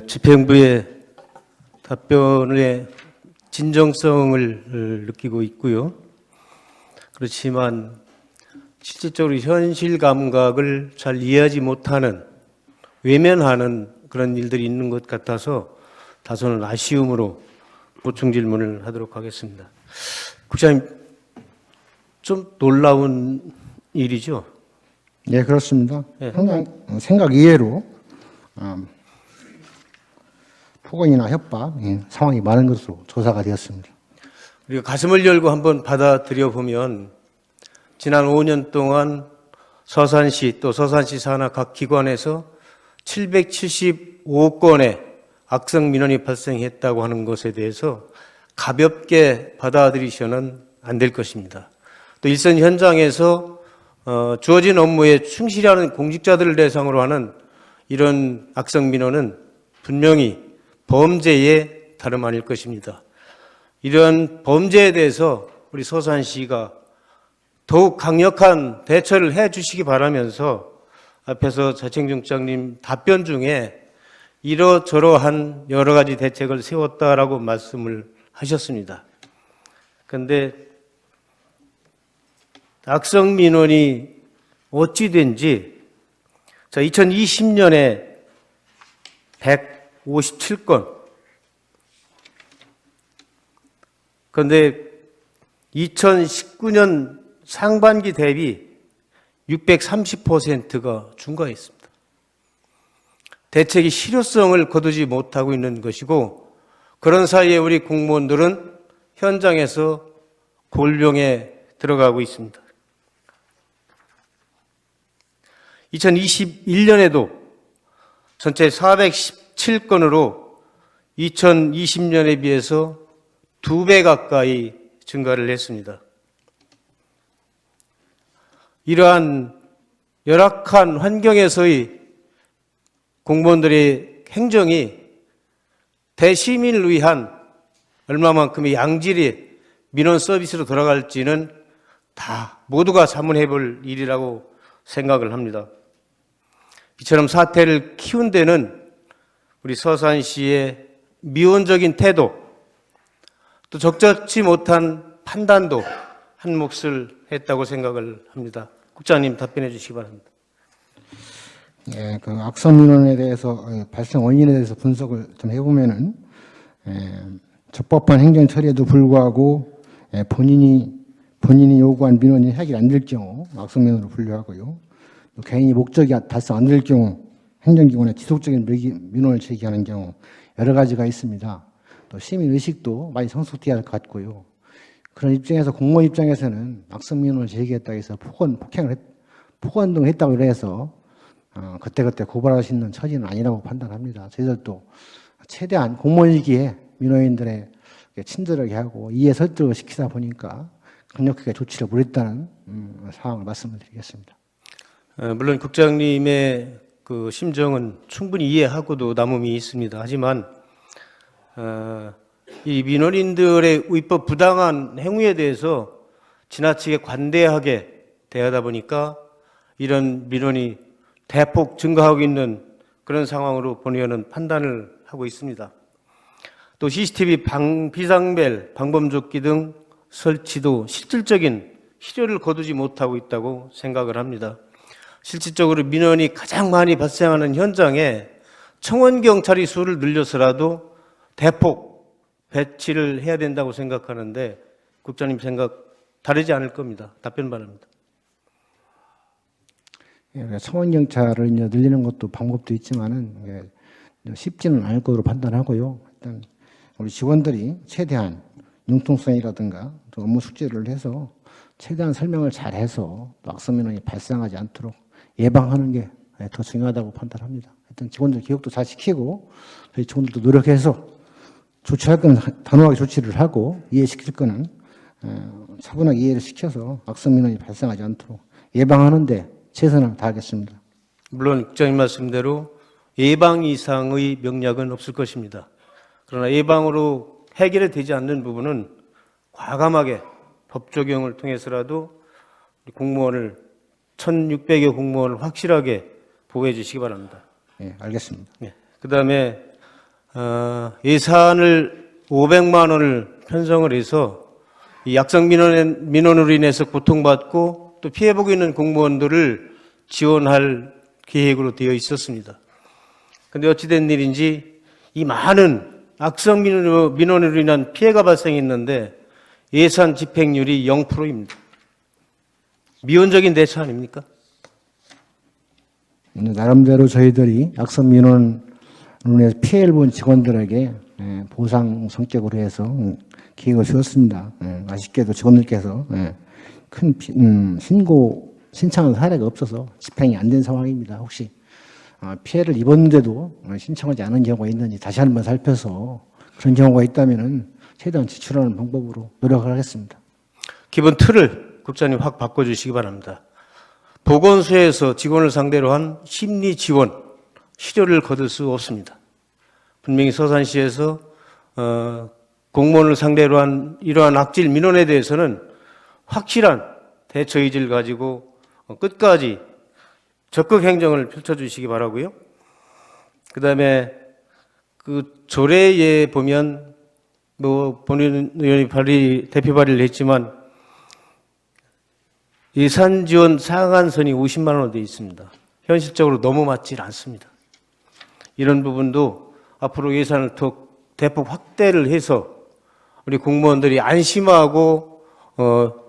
집행부의 답변의 진정성을 느끼고 있고요. 그렇지만 실질적으로 현실 감각을 잘 이해하지 못하는, 외면하는 그런 일들이 있는 것 같아서 다소는 아쉬움으로 보충 질문을 하도록 하겠습니다. 국장님, 좀 놀라운 일이죠? 네, 그렇습니다. 네. 항상 생각 이외로 폭언이나 협박 상황이 많은 것으로 조사가 되었습니다. 우리가 가슴을 열고 한번 받아들여 보면 지난 5년 동안 서산시 또 서산시 산하 각 기관에서 775건의 악성 민원이 발생했다고 하는 것에 대해서 가볍게 받아들이셔는 안 될 것입니다. 또 일선 현장에서 주어진 업무에 충실히 하는 공직자들을 대상으로 하는 이런 악성 민원은 분명히 범죄의 다름 아닐 것입니다. 이런 범죄에 대해서 우리 서산시가 더욱 강력한 대처를 해 주시기 바라면서 앞에서 자칭중장님 답변 중에 이러저러한 여러 가지 대책을 세웠다라고 말씀을 하셨습니다. 그런데 악성 민원이 어찌된지 2020년에 157건, 그런데 2019년 상반기 대비 630%가 증가했습니다. 대책이 실효성을 거두지 못하고 있는 것이고, 그런 사이에 우리 공무원들은 현장에서 곤룡에 들어가고 있습니다. 2021년에도 전체 417건으로 2020년에 비해서 2배 가까이 증가를 했습니다. 이러한 열악한 환경에서의 공무원들의 행정이 대시민을 위한 얼마만큼의 양질의 민원 서비스로 돌아갈지는 다 모두가 자문해 볼 일이라고 생각을 합니다. 이처럼 사태를 키운 데는 우리 서산시의 미온적인 태도, 또 적절치 못한 판단도 한 몫을 했다고 생각을 합니다. 국장님 답변해 주시기 바랍니다. 예, 그 악성 민원에 대해서 발생 원인에 대해서 분석을 좀 해보면은 적법한 행정 처리에도 불구하고 본인이 요구한 민원이 해결이 안 될 경우 악성 민원으로 분류하고요. 또 개인이 목적이 발생 안 될 경우 행정기관에 지속적인 민원을 제기하는 경우 여러 가지가 있습니다. 또 시민 의식도 많이 성숙돼야 할 것 같고요. 그런 입장에서 공무원 입장에서는 악성 민원을 제기했다고 해서 폭언 등을 했다고 해서 그때그때 고발할 수 있는 처지는 아니라고 판단합니다. 저희들도 최대한 공무원이기에 민원인들의 친절하게 하고 이해 설득을 시키다 보니까 강력하게 조치를 못했다는 상황을 말씀을 드리겠습니다. 물론 국장님의 그 심정은 충분히 이해하고도 남음이 있습니다. 하지만 이 민원인들의 위법 부당한 행위에 대해서 지나치게 관대하게 대하다 보니까 이런 민원이 대폭 증가하고 있는 그런 상황으로 보내는 판단을 하고 있습니다. 또 CCTV 비상벨, 방범조끼 등 설치도 실질적인 실효를 거두지 못하고 있다고 생각을 합니다. 실질적으로 민원이 가장 많이 발생하는 현장에 청원경찰이 수를 늘려서라도 대폭 배치를 해야 된다고 생각하는데 국장님 생각 다르지 않을 겁니다. 답변 바랍니다. 청원경찰을 늘리는 것도 방법도 있지만은 쉽지는 않을 것으로 판단하고요. 일단 우리 직원들이 최대한 융통성이라든가 또 업무 숙지를 해서 최대한 설명을 잘해서 악성 민원이 발생하지 않도록 예방하는 게 더 중요하다고 판단합니다. 일단 직원들 교육도 잘 시키고 저희 직원들도 노력해서 조치할 거는 단호하게 조치를 하고 이해시킬 거는 차분하게 이해를 시켜서 악성 민원이 발생하지 않도록 예방하는 데 최선을 다하겠습니다. 물론 국장님 말씀대로 예방 이상의 명약은 없을 것입니다. 그러나 예방으로 해결이 되지 않는 부분은 과감하게 법 적용을 통해서라도 공무원을 1,600여 공무원을 확실하게 보호해 주시기 바랍니다. 네, 알겠습니다. 네, 그다음에 예산을 500만 원을 편성을 해서 이 약성 민원으로 인해서 고통받고 또 피해보고 있는 공무원들을 지원할 계획으로 되어 있었습니다. 그런데 어찌된 일인지 이 많은 악성 민원으로 인한 피해가 발생했는데 예산 집행률이 0%입니다. 미온적인 대처 아닙니까? 나름대로 저희들이 악성 민원으로 인해서 피해를 본 직원들에게 보상 성격으로 해서 기획을 세웠습니다. 아쉽게도 직원들께서 큰 신고를 사례가 없어서 집행이 안 된 상황입니다. 혹시 피해를 입었는데도 신청하지 않은 경우가 있는지 다시 한번 살펴서 그런 경우가 있다면 최대한 지출하는 방법으로 노력을 하겠습니다. 기본 틀을 국장님 확 바꿔주시기 바랍니다. 보건소에서 직원을 상대로 한 심리 지원, 실효를 거둘 수 없습니다. 분명히 서산시에서 공무원을 상대로 한 이러한 악질 민원에 대해서는 확실한 대처 의지를 가지고 끝까지 적극 행정을 펼쳐주시기 바라고요. 그다음에 그 조례에 보면 뭐 본인 의원이 대표 발의를 했지만 예산 지원 상한선이 50만 원으로 되어 있습니다. 현실적으로 너무 맞질 않습니다. 이런 부분도 앞으로 예산을 더 대폭 확대를 해서 우리 공무원들이 안심하고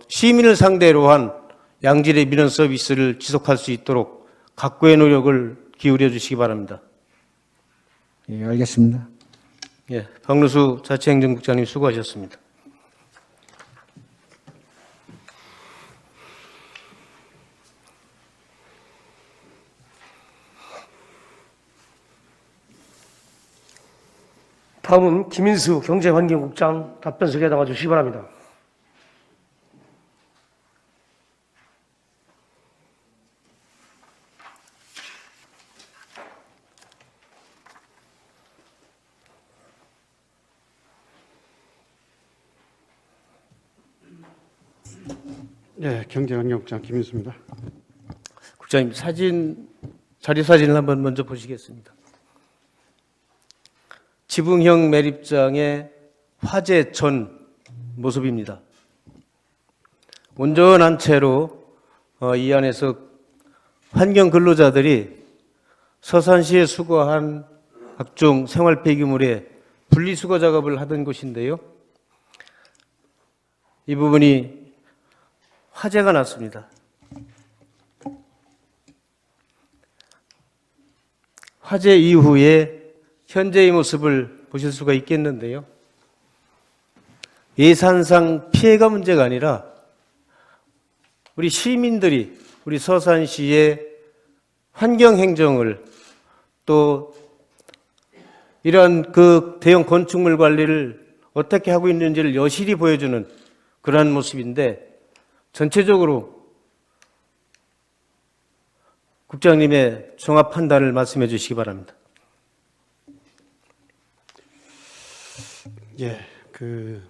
시민을 상대로 한 양질의 민원 서비스를 지속할 수 있도록 각고의 노력을 기울여 주시기 바랍니다. 예, 알겠습니다. 예, 박누수 자치행정국장님 수고하셨습니다. 다음은 김인수 경제환경국장 답변석에 나와 주시기 바랍니다. 네, 경제환경국장 김인수입니다. 국장님 자료 사진을 한번 먼저 보시겠습니다. 지붕형 매립장의 화재 전 모습입니다. 온전한 채로 이 안에서 환경 근로자들이 서산시에 수거한 각종 생활 폐기물의 분리수거 작업을 하던 곳인데요. 이 부분이 화재가 났습니다. 화재 이후에 현재의 모습을 보실 수가 있겠는데요. 예산상 피해가 문제가 아니라 우리 시민들이 우리 서산시의 환경행정을 또 이러한 그 대형 건축물 관리를 어떻게 하고 있는지를 여실히 보여주는 그러한 모습인데 전체적으로 국장님의 종합 판단을 말씀해 주시기 바랍니다. 예,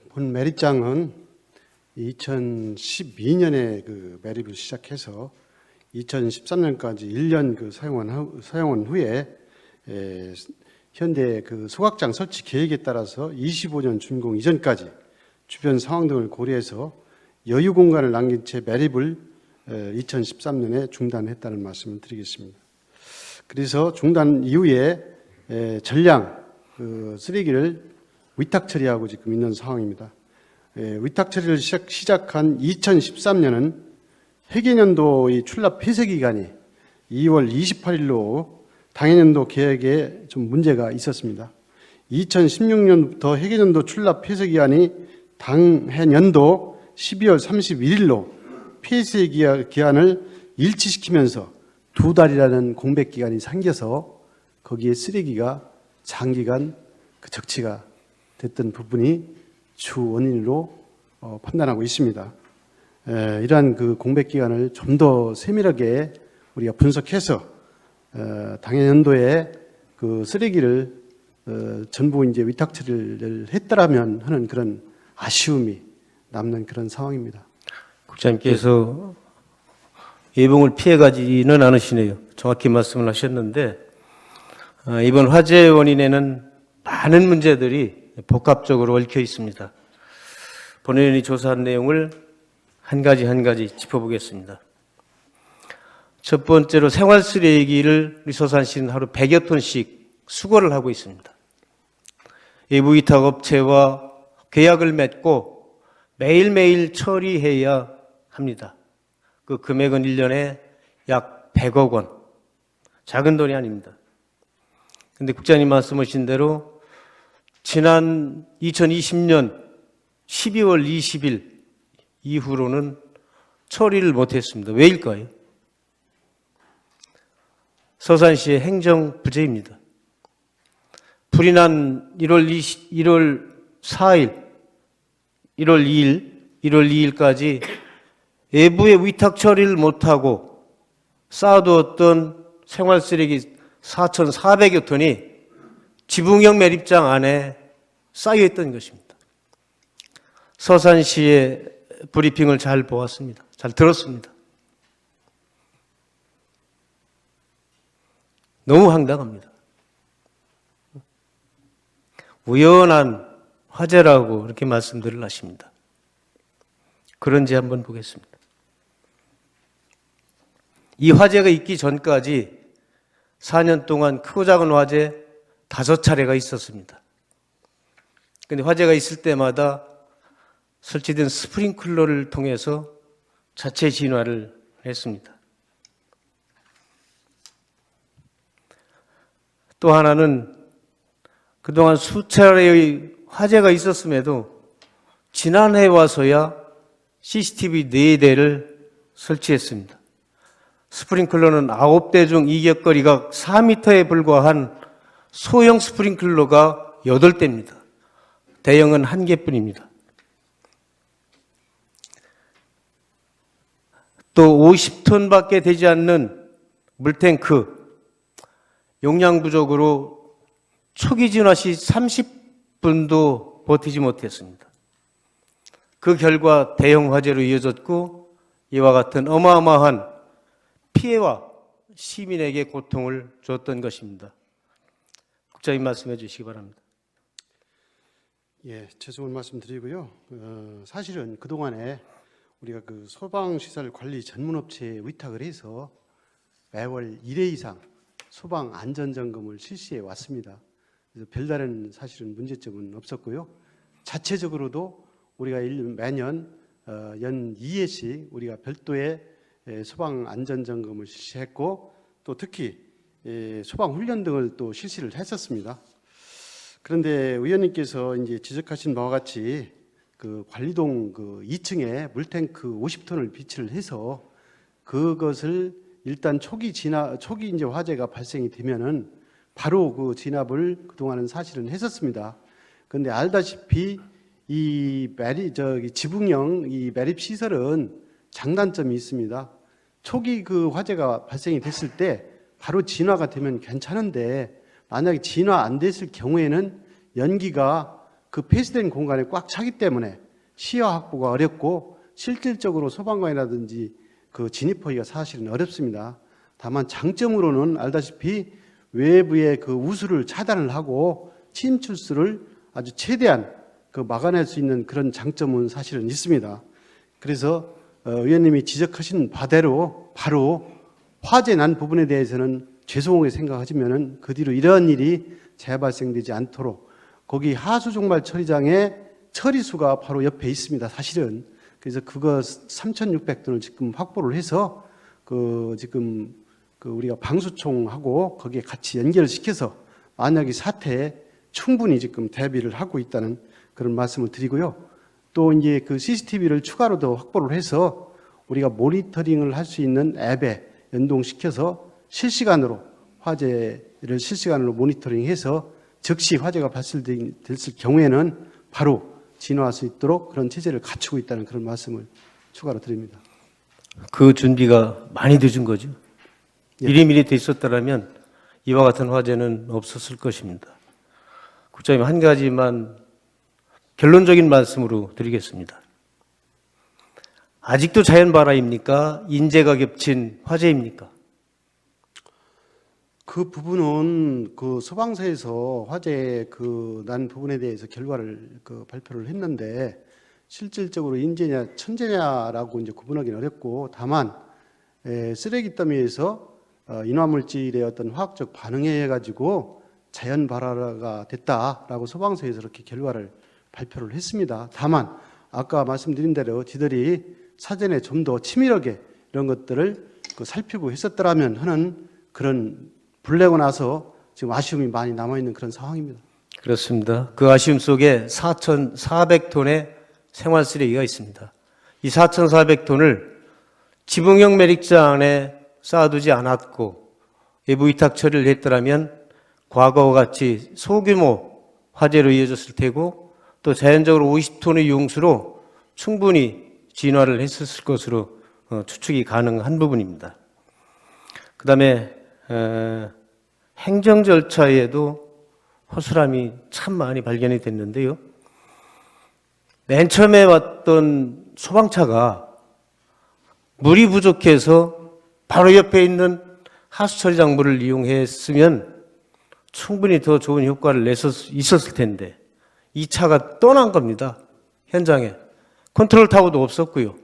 본 매립장은 2012년에 매립을 시작해서 2013년까지 1년 사용한 후에 현재 소각장 설치 계획에 따라서 25년 준공 이전까지 주변 상황 등을 고려해서 여유 공간을 남긴 채 매립을 2013년에 중단했다는 말씀을 드리겠습니다. 그래서 중단 이후에 전량 쓰레기를 위탁 처리하고 지금 있는 상황입니다. 위탁 처리를 시작한 2013년은 회계년도의 출납 폐쇄 기간이 2월 28일로 당해년도 계획에 좀 문제가 있었습니다. 2016년부터 회계년도 출납 폐쇄 기간이 당해년도 12월 31일로 폐쇄 기한을 일치시키면서 2달이라는 공백 기간이 생겨서 거기에 쓰레기가 장기간 적치가 됐던 부분이 주 원인으로 판단하고 있습니다. 이러한 공백 기간을 좀 더 세밀하게 우리가 분석해서 당해년도에 쓰레기를 전부 이제 위탁 처리를 했더라면 하는 그런 아쉬움이 남는 그런 상황입니다. 국장님께서 예봉을 피해가지는 않으시네요. 정확히 말씀을 하셨는데 이번 화재의 원인에는 많은 문제들이 복합적으로 얽혀 있습니다. 본회의원이 조사한 내용을 한 가지 짚어보겠습니다. 첫 번째로 생활 쓰레기를 우리 서산시는 하루 100여 톤씩 수거를 하고 있습니다. 외부 위탁 업체와 계약을 맺고 매일매일 처리해야 합니다. 그 금액은 1년에 약 100억 원. 작은 돈이 아닙니다. 그런데 국장님 말씀하신 대로 지난 2020년 12월 20일 이후로는 처리를 못했습니다. 왜일까요? 서산시의 행정 부재입니다. 불이 난 1월 4일, 1월 2일까지 외부에 위탁 처리를 못하고 쌓아두었던 생활쓰레기 4,400여 톤이 지붕형 매립장 안에 쌓여있던 것입니다. 서산시의 브리핑을 잘 보았습니다. 잘 들었습니다. 너무 황당합니다. 우연한 화재라고 이렇게 말씀들을 하십니다. 그런지 한번 보겠습니다. 이 화재가 있기 전까지 4년 동안 크고 작은 화재 5차례가 있었습니다. 그런데 화재가 있을 때마다 설치된 스프링클러를 통해서 자체 진화를 했습니다. 또 하나는 그동안 수차례의 화재가 있었음에도 지난해 와서야 CCTV 4대를 설치했습니다. 스프링클러는 9대 중 이격거리가 4m에 불과한 소형 스프링클러가 8대입니다. 대형은 1개뿐입니다. 또 50톤밖에 되지 않는 물탱크, 용량 부족으로 초기 진화 시 30분도 버티지 못했습니다. 그 결과 대형 화재로 이어졌고 이와 같은 어마어마한 피해와 시민에게 고통을 줬던 것입니다. 국장님 말씀해 주시기 바랍니다. 예, 죄송한 말씀드리고요. 사실은 그동안에 우리가 그 소방시설 관리 전문업체에 위탁을 해서 매월 1회 이상 소방 안전점검을 실시해 왔습니다. 그래서 별다른 사실은 문제점은 없었고요. 자체적으로도 우리가 매년 연 2회씩 우리가 별도의 소방 안전점검을 실시했고 또 특히 소방 훈련 등을 또 실시를 했었습니다. 그런데 의원님께서 이제 지적하신 바와 같이 그 관리동 그 2층에 물탱크 50톤을 비치를 해서 그것을 일단 초기 이제 화재가 발생이 되면은 바로 그 진압을 그동안은 사실은 했었습니다. 그런데 알다시피 이 지붕형 이 매립 시설은 장단점이 있습니다. 초기 그 화재가 발생이 됐을 때 바로 진화가 되면 괜찮은데 만약에 진화 안 됐을 경우에는 연기가 그 폐쇄된 공간에 꽉 차기 때문에 시야 확보가 어렵고 실질적으로 소방관이라든지 그 진입하기가 사실은 어렵습니다. 다만 장점으로는 알다시피 외부의 그 우수를 차단을 하고 침출수를 아주 최대한 그 막아낼 수 있는 그런 장점은 사실은 있습니다. 그래서 의원님이 지적하신 바대로 바로 화재 난 부분에 대해서는 죄송하게 생각하시면은 그 뒤로 이런 일이 재발생되지 않도록 거기 하수종말 처리장의 처리수가 바로 옆에 있습니다. 사실은 그래서 그거 3,600톤을 지금 확보를 해서 지금 우리가 방수총하고 거기에 같이 연결을 시켜서 만약에 사태에 충분히 지금 대비를 하고 있다는 그런 말씀을 드리고요. 또 이제 그 CCTV를 추가로 더 확보를 해서 우리가 모니터링을 할 수 있는 앱에 연동시켜서 실시간으로 화재를 실시간으로 모니터링해서 즉시 화재가 발생됐을 경우에는 바로 진화할 수 있도록 그런 체제를 갖추고 있다는 그런 말씀을 추가로 드립니다. 그 준비가 많이 늦은 거죠. 예. 미리미리 돼 있었다면 이와 같은 화재는 없었을 것입니다. 국장님 한 가지만 결론적인 말씀으로 드리겠습니다. 아직도 자연발화입니까? 인재가 겹친 화재입니까? 그 부분은 그 소방서에서 화재 그 난 부분에 대해서 결과를 그 발표를 했는데 실질적으로 인재냐 천재냐라고 이제 구분하기는 어렵고 다만 쓰레기 더미에서 인화물질의 어떤 화학적 반응에 의해 가지고 자연 발화가 됐다라고 소방서에서 이렇게 결과를 발표를 했습니다. 다만 아까 말씀드린 대로 지들이 사전에 좀 더 치밀하게 이런 것들을 그 살피고 했었더라면 하는 그런 불내고 나서 지금 아쉬움이 많이 남아있는 그런 상황입니다. 그렇습니다. 그 아쉬움 속에 4,400톤의 생활 쓰레기가 있습니다. 이 4,400톤을 지붕형 매립장 안에 쌓아두지 않았고 외부 위탁 처리를 했더라면 과거와 같이 소규모 화재로 이어졌을 테고 또 자연적으로 50톤의 용수로 충분히 진화를 했었을 것으로 추측이 가능한 부분입니다. 그 다음에 행정 절차에도 허술함이 참 많이 발견이 됐는데요. 맨 처음에 왔던 소방차가 물이 부족해서 바로 옆에 있는 하수처리장물을 이용했으면 충분히 더 좋은 효과를 있었을 텐데 이 차가 떠난 겁니다. 현장에. 컨트롤 타워도 없었고요.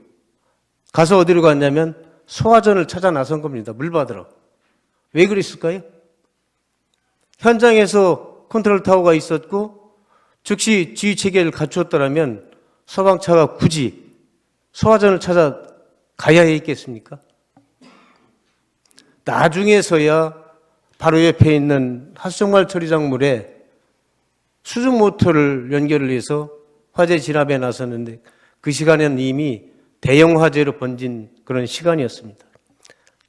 가서 어디로 갔냐면 소화전을 찾아 나선 겁니다. 물 받으러. 왜 그랬을까요? 현장에서 컨트롤 타워가 있었고 즉시 지휘 체계를 갖추었더라면 소방차가 굳이 소화전을 찾아 가야 했겠습니까? 나중에서야 바로 옆에 있는 하수정말 처리장물에 수중 모터를 연결을 해서 화재 진압에 나섰는데 그 시간에는 이미 대형 화재로 번진 그런 시간이었습니다.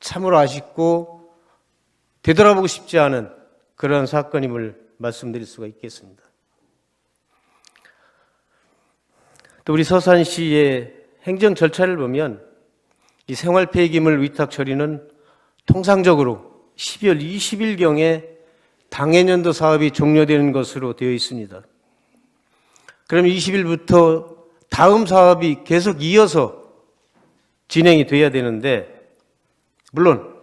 참으로 아쉽고 되돌아보고 싶지 않은 그런 사건임을 말씀드릴 수가 있겠습니다. 또 우리 서산시의 행정 절차를 보면 이 생활 폐기물 위탁 처리는 통상적으로 12월 20일경에 당해년도 사업이 종료되는 것으로 되어 있습니다. 그럼 20일부터 다음 사업이 계속 이어서 진행이 돼야 되는데 물론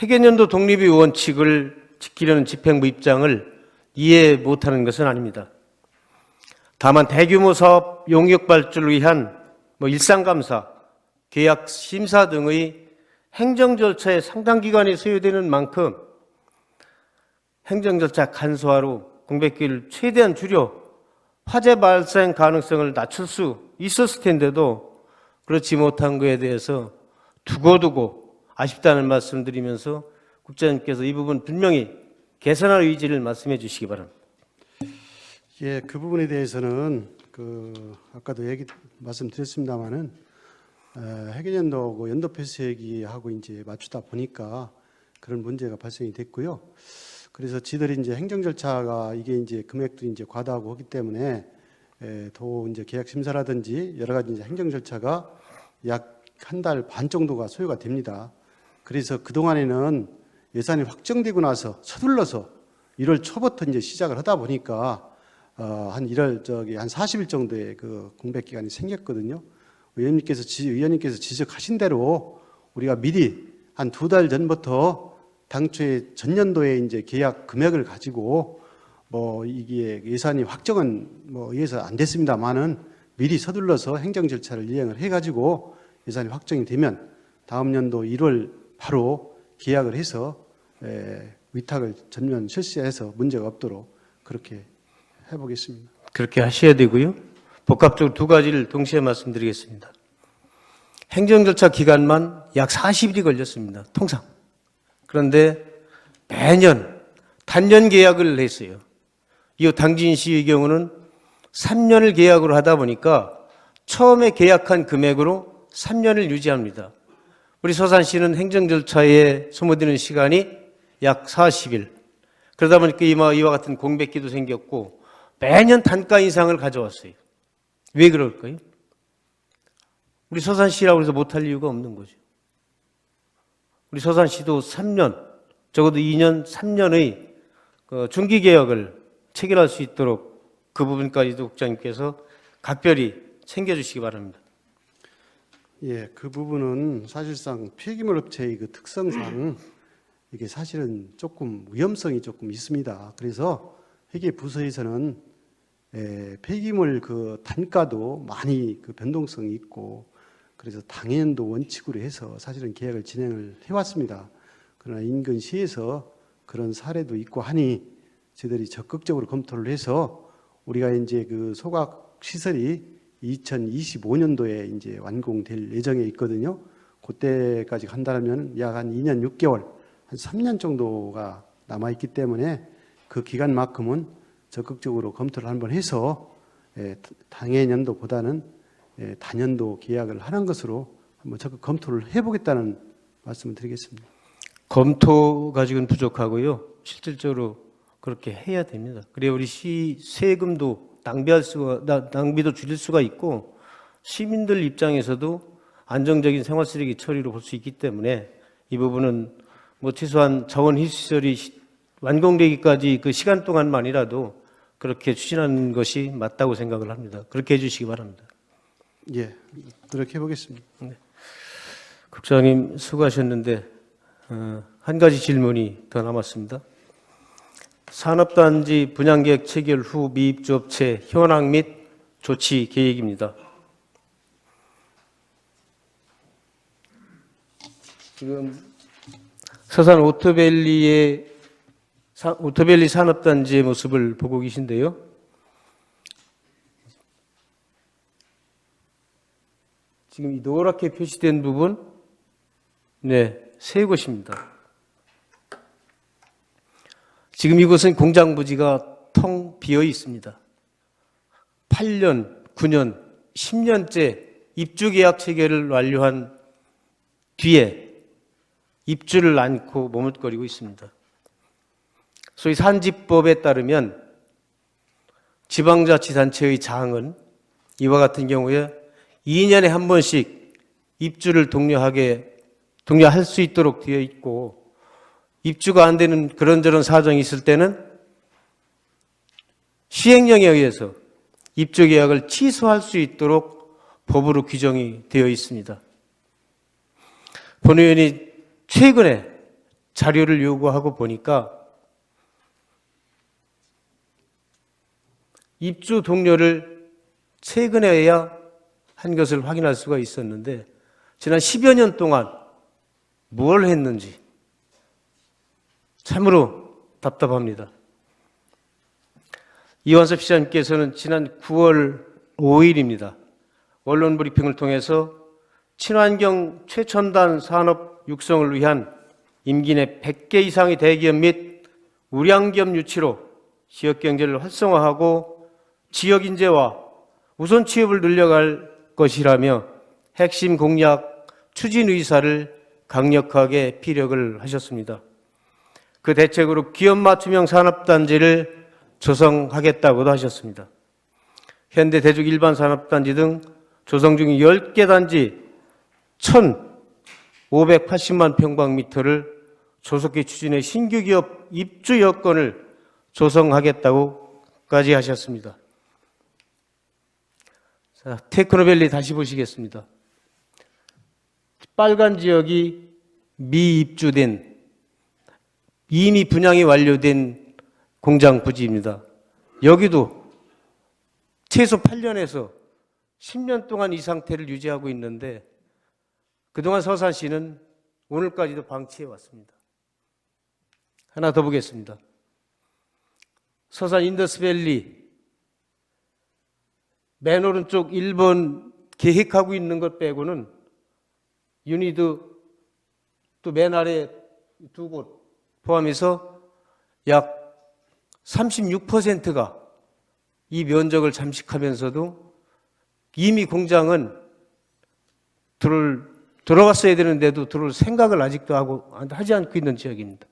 회계년도 독립의 원칙을 지키려는 집행부 입장을 이해 못하는 것은 아닙니다. 다만 대규모 사업 용역 발주를 위한 일상감사, 계약 심사 등의 행정 절차에 상당 기간이 소요되는 만큼 행정 절차 간소화로 공백기를 최대한 줄여 화재 발생 가능성을 낮출 수 있었을 텐데도 그렇지 못한 것에 대해서 두고두고 아쉽다는 말씀드리면서 국장님께서 이 부분 분명히 개선할 의지를 말씀해 주시기 바랍니다. 예, 그 부분에 대해서는 아까도 말씀드렸습니다만은 회계연도 연도 폐쇄기하고 이제 맞추다 보니까 그런 문제가 발생이 됐고요. 그래서 지들이 이제 행정 절차가 이게 이제 금액도 이제 과다하고 하기 때문에 더 이제 계약 심사라든지 여러 가지 이제 행정 절차가 약 한 달 반 정도가 소요가 됩니다. 그래서 그 동안에는 예산이 확정되고 나서 서둘러서 1월 초부터 이제 시작을 하다 보니까 한 40일 정도의 그 공백 기간이 생겼거든요. 의원님께서 지적하신 대로 우리가 미리 한 2달 전부터 당초에 전년도에 이제 계약 금액을 가지고 이게 예산이 확정은 의해서 안 됐습니다만은 미리 서둘러서 행정 절차를 이행을 해가지고 예산이 확정이 되면 다음 연도 1월 바로 계약을 해서 위탁을 전면 실시해서 문제가 없도록 그렇게 해보겠습니다. 그렇게 하셔야 되고요. 복합적으로 두 가지를 동시에 말씀드리겠습니다. 행정 절차 기간만 약 40일이 걸렸습니다. 통상. 그런데 매년 단년 계약을 했어요. 이 당진시의 경우는 3년을 계약으로 하다 보니까 처음에 계약한 금액으로 3년을 유지합니다. 우리 서산시는 행정 절차에 소모되는 시간이 약 40일. 그러다 보니까 이와 같은 공백기도 생겼고 매년 단가 인상을 가져왔어요. 왜 그럴까요? 우리 서산시라고 해서 못할 이유가 없는 거죠. 우리 서산시도 3년, 적어도 2년, 3년의 중기 계약을 체결할 수 있도록 그 부분까지도 국장님께서 각별히 챙겨주시기 바랍니다. 예, 그 부분은 사실상 폐기물 업체의 그 특성상 이게 사실은 조금 위험성이 조금 있습니다. 그래서 회계 부서에서는 폐기물 그 단가도 많이 그 변동성이 있고 그래서 당연도 원칙으로 해서 사실은 계약을 진행을 해왔습니다. 그러나 인근시에서 그런 사례도 있고 하니 저희들이 적극적으로 검토를 해서 우리가 이제 그 소각 시설이 2025년도에 이제 완공될 예정에 있거든요. 그때까지 간다면 약 한 2년 6개월, 한 3년 정도가 남아 있기 때문에 그 기간만큼은 적극적으로 검토를 한번 해서 당해년도보다는 단연도 계약을 하는 것으로 한번 적극 검토를 해보겠다는 말씀을 드리겠습니다. 검토가 지금 부족하고요. 실질적으로 그렇게 해야 됩니다. 그래야 우리 시 세금도 낭비도 줄일 수가 있고 시민들 입장에서도 안정적인 생활 쓰레기 처리로 볼 수 있기 때문에 이 부분은 뭐 최소한 자원 희수 시설이 완공되기까지 그 시간 동안만이라도 그렇게 추진하는 것이 맞다고 생각을 합니다. 그렇게 해주시기 바랍니다. 예, 노력해 보겠습니다. 국장님 수고하셨는데 한 가지 질문이 더 남았습니다. 산업단지 분양계획 체결 후 미입주 업체 현황 및 조치 계획입니다. 지금 서산 오토밸리 산업단지의 모습을 보고 계신데요. 지금 이 노랗게 표시된 부분, 네, 세 곳입니다. 지금 이곳은 공장 부지가 텅 비어 있습니다. 8년, 9년, 10년째 입주 계약 체결을 완료한 뒤에 입주를 않고 머뭇거리고 있습니다. 소위 산지법에 따르면 지방자치단체의 장은 이와 같은 경우에 2년에 한 번씩 입주를 독려할 수 있도록 되어 있고 입주가 안 되는 그런저런 사정이 있을 때는 시행령에 의해서 입주 계약을 취소할 수 있도록 법으로 규정이 되어 있습니다. 본 의원이 최근에 자료를 요구하고 보니까 입주 독려를 최근에야 한 것을 확인할 수가 있었는데 지난 10여 년 동안 뭘 했는지 참으로 답답합니다. 이완섭 시장님께서는 지난 9월 5일입니다. 언론 브리핑을 통해서 친환경 최첨단 산업 육성을 위한 임기 내 100개 이상의 대기업 및 우량기업 유치로 지역경제를 활성화하고 지역인재와 우선 취업을 늘려갈 것이라며 핵심 공약 추진 의사를 강력하게 피력을 하셨습니다. 그 대책으로 기업 맞춤형 산업단지를 조성하겠다고도 하셨습니다. 현대 대중 일반 산업단지 등 조성 중인 10개 단지 1,580만 평방미터를 조속히 추진해 신규 기업 입주 여건을 조성하겠다고까지 하셨습니다. 자, 테크노밸리 다시 보시겠습니다. 빨간 지역이 미입주된 이미 분양이 완료된 공장 부지입니다. 여기도 최소 8년에서 10년 동안 이 상태를 유지하고 있는데 그동안 서산시는 오늘까지도 방치해 왔습니다. 하나 더 보겠습니다. 서산 인더스밸리 맨 오른쪽 1번 계획하고 있는 것 빼고는 유니드 또 맨 아래 두 곳 포함해서 약 36%가 이 면적을 잠식하면서도 이미 공장은 들어갔어야 되는데도 들어올 생각을 아직도 하지 않고 있는 지역입니다.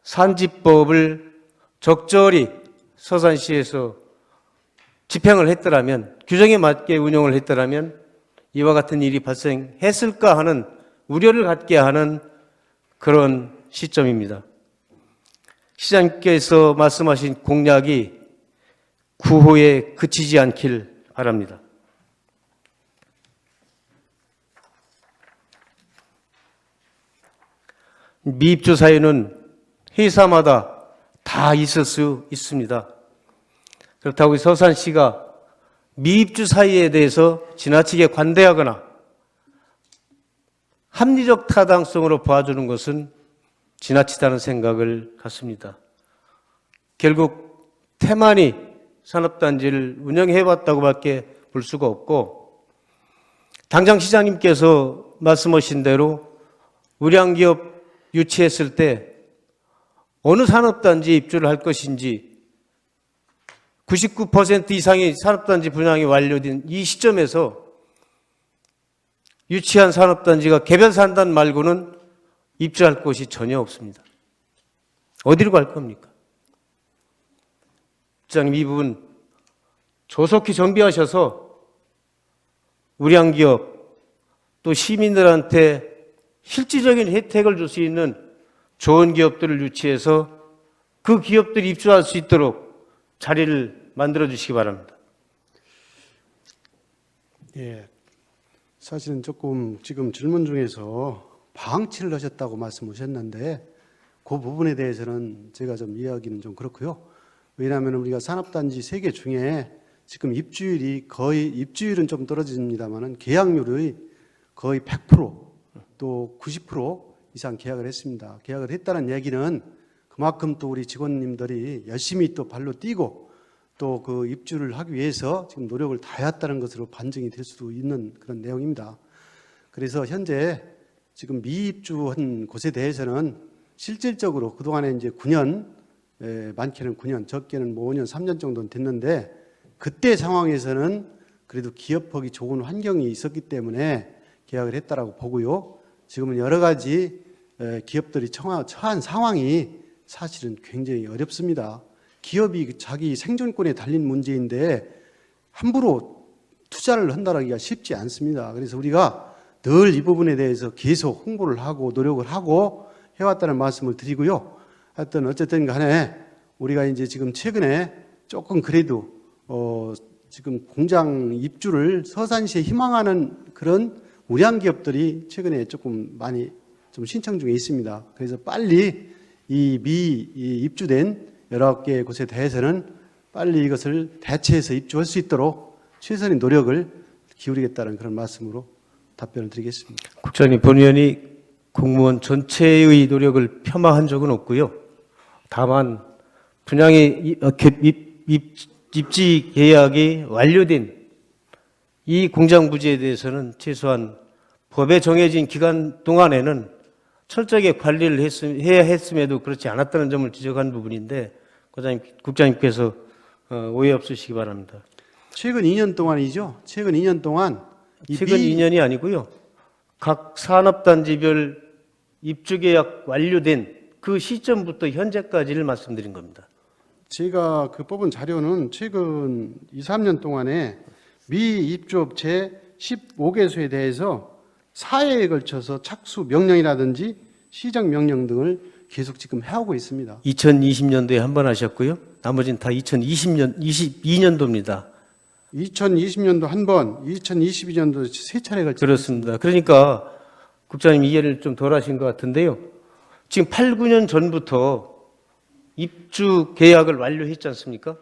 산지법을 적절히 서산시에서 집행을 했더라면, 규정에 맞게 운영을 했더라면 이와 같은 일이 발생했을까 하는 우려를 갖게 하는 그런 시점입니다. 시장님께서 말씀하신 공약이 구호에 그치지 않길 바랍니다. 미입주 사유는 회사마다 다 있을 수 있습니다. 그렇다고 서산시가 미입주 사유에 대해서 지나치게 관대하거나 합리적 타당성으로 봐주는 것은 지나치다는 생각을 갖습니다. 결국 태만히 산업단지를 운영해왔다고밖에 볼 수가 없고, 당장 시장님께서 말씀하신 대로 우량기업 유치했을 때 어느 산업단지에 입주를 할 것인지 99% 이상의 산업단지 분양이 완료된 이 시점에서 유치한 산업단지가 개별 산단 말고는 입주할 곳이 전혀 없습니다. 어디로 갈 겁니까? 부장님, 이 부분 조속히 정비하셔서 우량기업 또 시민들한테 실질적인 혜택을 줄 수 있는 좋은 기업들을 유치해서 그 기업들이 입주할 수 있도록 자리를 만들어 주시기 바랍니다. 예, 사실은 조금 지금 질문 중에서 방치를 하셨다고 말씀하셨는데 그 부분에 대해서는 제가 좀 이야기는 좀 그렇고요. 왜냐하면 우리가 산업단지 3개 중에 지금 입주율은 좀 떨어집니다만은 계약률이 거의 100%또 90% 이상 계약을 했습니다. 계약을 했다는 얘기는 그만큼 또 우리 직원님들이 열심히 또 발로 뛰고 또 그 입주를 하기 위해서 지금 노력을 다했다는 것으로 반증이 될 수도 있는 그런 내용입니다. 그래서 현재 지금 미입주한 곳에 대해서는 실질적으로 그동안에 이제 9년, 많게는 9년, 적게는 뭐 5년, 3년 정도는 됐는데 그때 상황에서는 그래도 기업하기 좋은 환경이 있었기 때문에 계약을 했다라고 보고요. 지금은 여러 가지 기업들이 처한 상황이 사실은 굉장히 어렵습니다. 기업이 자기 생존권에 달린 문제인데 함부로 투자를 한다라기가 쉽지 않습니다. 그래서 우리가 늘 이 부분에 대해서 계속 홍보를 하고 노력을 하고 해왔다는 말씀을 드리고요. 하여튼 어쨌든 간에 우리가 이제 지금 최근에 조금 그래도 지금 공장 입주를 서산시에 희망하는 그런 우량기업들이 최근에 조금 많이 좀 신청 중에 있습니다. 그래서 빨리 이 입주된 여러 개의 곳에 대해서는 빨리 이것을 대체해서 입주할 수 있도록 최선의 노력을 기울이겠다는 그런 말씀으로 답변을 드리겠습니다. 국장님, 본 의원이 공무원 전체의 노력을 폄하한 적은 없고요. 다만 분양의 입지 계약이 완료된 이 공장 부지에 대해서는 최소한 법에 정해진 기간 동안에는 철저하게 관리를 해야 했음에도 그렇지 않았다는 점을 지적한 부분인데 국장님께서 오해 없으시기 바랍니다. 최근 2년 동안이죠. 최근 2년 동안 최근 2년이 아니고요. 각 산업단지별 입주계약 완료된 그 시점부터 현재까지를 말씀드린 겁니다. 제가 그 뽑은 자료는 최근 2, 3년 동안에 미입주업체 15개소에 대해서 4회에 걸쳐서 착수 명령이라든지 시정 명령 등을 계속 지금 해오고 있습니다. 2020년도에 한 번 하셨고요. 나머지는 다 22년도입니다. 2020년도 한 번, 2022년도 3차례 걸쳐. 그렇습니다. 그러니까 국장님 이해를 좀 덜 하신 것 같은데요. 지금 8, 9년 전부터 입주 계약을 완료했지 않습니까?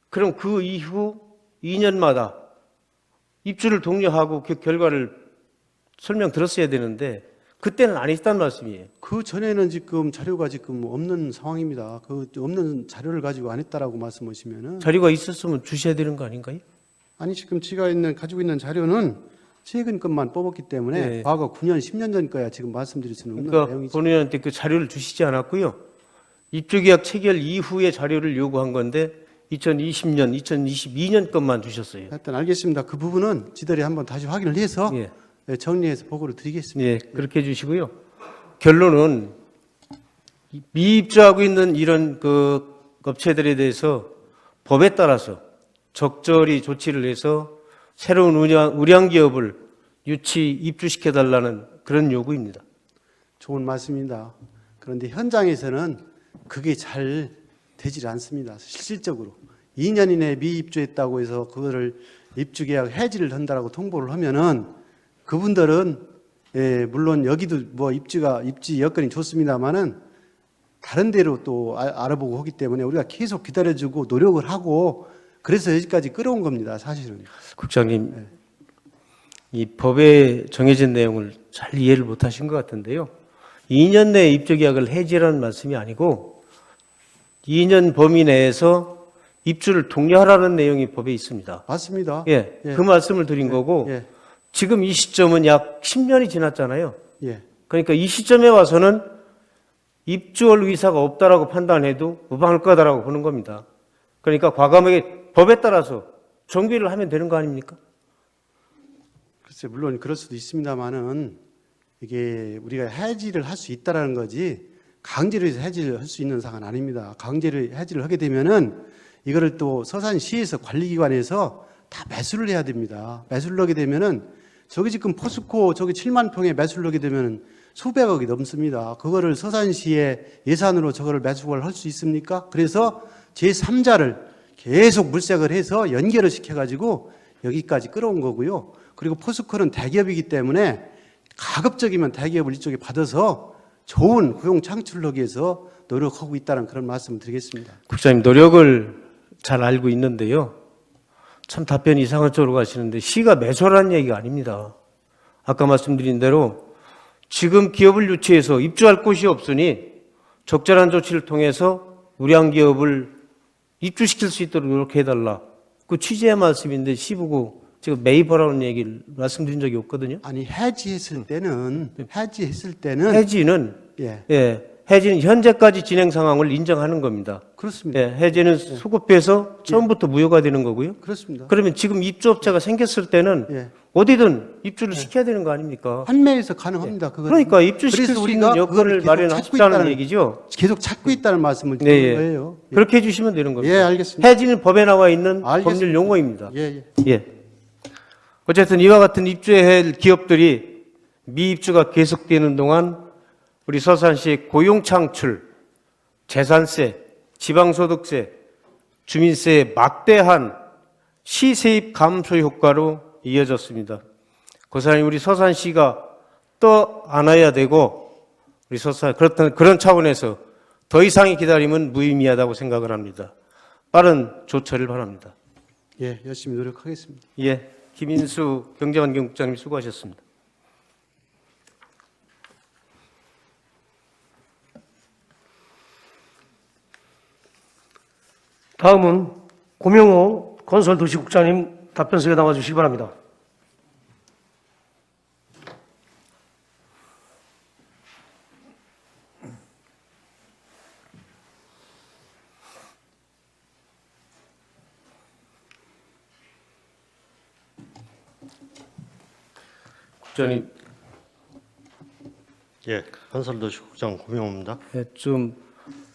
그럼 그 이후 2년마다 입주를 독려하고 그 결과를 설명 들었어야 되는데 그때는 안 했다는 말씀이에요. 그 전에는 지금 자료가 지금 없는 상황입니다. 그 없는 자료를 가지고 안 했다라고 말씀하시면은 자료가 있었으면 주셔야 되는 거 아닌가요? 아니 지금 제가 가지고 있는 자료는 최근 것만 뽑았기 때문에 네. 과거 9년, 10년 전 거야 지금 말씀드릴 수는 없는 그러니까 내용이죠. 본 의원한테 그 자료를 주시지 않았고요. 입주계약 체결 이후에 자료를 요구한 건데 2020년, 2022년 것만 주셨어요. 하여튼 알겠습니다. 그 부분은 지들이 한번 다시 확인을 해서 예. 정리해서 보고를 드리겠습니다. 예, 그렇게 해주시고요. 결론은 미입주하고 있는 이런 그 업체들에 대해서 법에 따라서 적절히 조치를 해서 새로운 우량기업을 입주시켜달라는 그런 요구입니다. 좋은 말씀입니다. 그런데 현장에서는 그게 잘 되질 않습니다. 실질적으로 2년 이내에 미입주했다고 해서 그거를 입주계약 해지를 한다라고 통보를 하면은 그분들은 물론 여기도 뭐 입지 여건이 좋습니다만은 다른 데로 또 알아보고 하기 때문에 우리가 계속 기다려주고 노력을 하고 그래서 여기까지 끌어온 겁니다, 사실은. 국장님, 이 법에 정해진 내용을 잘 이해를 못하신 것 같은데요. 2년 내에 입주계약을 해지라는 말씀이 아니고 2년 범위 내에서 입주를 독려하라는 내용이 법에 있습니다. 맞습니다. 예, 그 말씀을 드린 거고 예, 지금 이 시점은 약 10년이 지났잖아요. 예. 그러니까 이 시점에 와서는 입주할 의사가 없다라고 판단해도 무방할 거다라고 보는 겁니다. 그러니까 과감하게 법에 따라서 정비를 하면 되는 거 아닙니까? 글쎄, 물론 그럴 수도 있습니다만은 이게 우리가 해지를 할 수 있다라는 거지 강제로 해서 해지를 할 수 있는 사항은 아닙니다. 강제로 해지를 하게 되면은 이거를 또 서산시에서 관리기관에서 다 매수를 해야 됩니다. 매수를 하게 되면은 저기 지금 포스코 저기 7만 평에 매수를 하게 되면은 수백억이 넘습니다. 그거를 서산시의 예산으로 저거를 매수를 할 수 있습니까? 그래서 제3자를 계속 물색을 해서 연결을 시켜가지고 여기까지 끌어온 거고요. 그리고 포스코는 대기업이기 때문에 가급적이면 대기업을 이쪽에 받아서 좋은 고용 창출을 하기 위해서 노력하고 있다는 그런 말씀을 드리겠습니다. 국장님 노력을 잘 알고 있는데요. 참 답변이 이상한 쪽으로 가시는데 시가 매수하라는 얘기가 아닙니다. 아까 말씀드린 대로 지금 기업을 유치해서 입주할 곳이 없으니 적절한 조치를 통해서 우량 기업을 입주시킬 수 있도록 노력해달라. 그 취지의 말씀인데 시보고 지금 매입하라는 얘기를 말씀드린 적이 없거든요. 아니 해지했을 때는 해지는 예, 해지는 현재까지 진행 상황을 인정하는 겁니다. 그렇습니다. 예, 해지는 수급해서 처음부터 무효가 되는 거고요. 그렇습니다. 그러면 지금 입주업체가 생겼을 때는 예. 어디든 입주를 시켜야 되는 거 아닙니까? 판매에서 가능합니다. 그거 그러니까 입주시킬 그래서 수 우리가 있는 여건을 그걸 계속 마련하십자는 찾고 얘기죠. 계속 찾고 있다는 말씀을 네, 드리는 예. 거예요. 예. 그렇게 해주시면 되는 겁니다. 예, 알겠습니다. 해지는 법에 나와 있는 알겠습니다. 법률 용어입니다. 예, 예. 예. 어쨌든 이와 같은 입주해야 할 기업들이 미입주가 계속되는 동안 우리 서산시의 고용창출, 재산세, 지방소득세, 주민세의 막대한 시세입 감소 효과로 이어졌습니다. 고사님 우리 서산시가 떠 안아야 되고 우리 그렇다는 그런 차원에서 더 이상의 기다림은 무의미하다고 생각을 합니다. 빠른 조처를 바랍니다. 예, 열심히 노력하겠습니다. 예, 김인수 경제환경국장님 수고하셨습니다. 다음은 고명호 건설도시국장님 답변석에 나와 주시기 바랍니다. 국장님, 예, 건설도시국장 고명호입니다. 예, 좀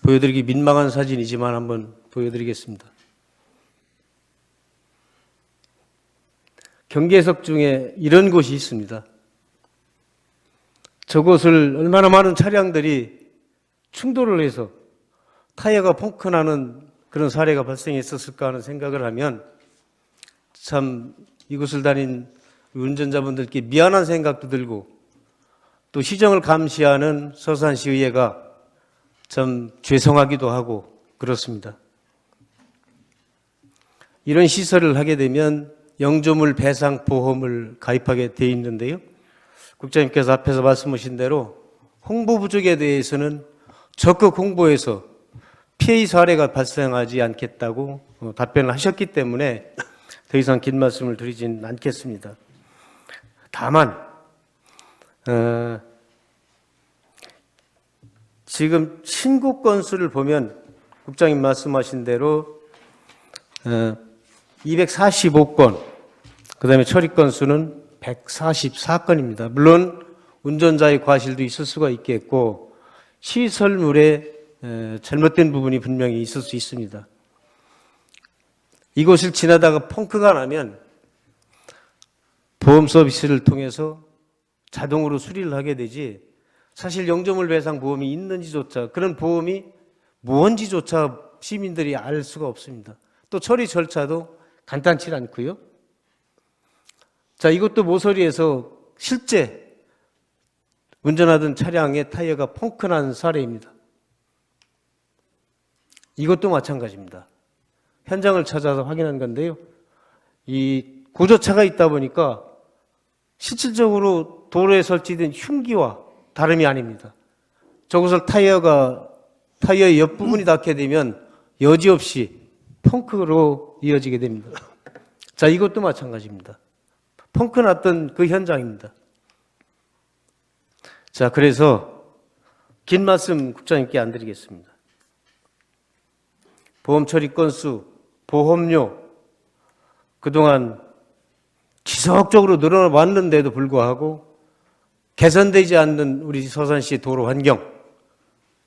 보여드리기 민망한 사진이지만 한번 보여드리겠습니다. 경계석 중에 이런 곳이 있습니다. 저곳을 얼마나 많은 차량들이 충돌을 해서 타이어가 펑크나는 그런 사례가 발생했었을까 하는 생각을 하면 참 이곳을 다닌 운전자분들께 미안한 생각도 들고 또 시정을 감시하는 서산시의회가 참 죄송하기도 하고 그렇습니다. 이런 시설을 하게 되면 영조물 배상 보험을 가입하게 돼 있는데요. 국장님께서 앞에서 말씀하신 대로 홍보 부족에 대해서는 적극 홍보해서 피해 사례가 발생하지 않겠다고 답변을 하셨기 때문에 더 이상 긴 말씀을 드리진 않겠습니다. 다만 지금 신고 건수를 보면 국장님 말씀하신 대로 245건, 그 다음에 처리 건수는 144건입니다. 물론 운전자의 과실도 있을 수가 있겠고 시설물에 잘못된 부분이 분명히 있을 수 있습니다. 이곳을 지나다가 펑크가 나면 보험 서비스를 통해서 자동으로 수리를 하게 되지 사실 영조물 배상 보험이 있는지조차 그런 보험이 무언지조차 시민들이 알 수가 없습니다. 또 처리 절차도 간단치 않고요. 자, 이것도 모서리에서 실제 운전하던 차량의 타이어가 펑크난 사례입니다. 이것도 마찬가지입니다. 현장을 찾아서 확인한 건데요. 이 구조차가 있다 보니까 실질적으로 도로에 설치된 흉기와 다름이 아닙니다. 저것을 타이어의 옆부분이 닿게 되면 여지없이 펑크로 이어지게 됩니다. 자, 이것도 마찬가지입니다. 펑크 났던 그 현장입니다. 자, 그래서 긴 말씀 국장님께 안 드리겠습니다. 보험 처리 건수, 보험료 그동안 지속적으로 늘어났는데도 불구하고 개선되지 않는 우리 서산시 도로 환경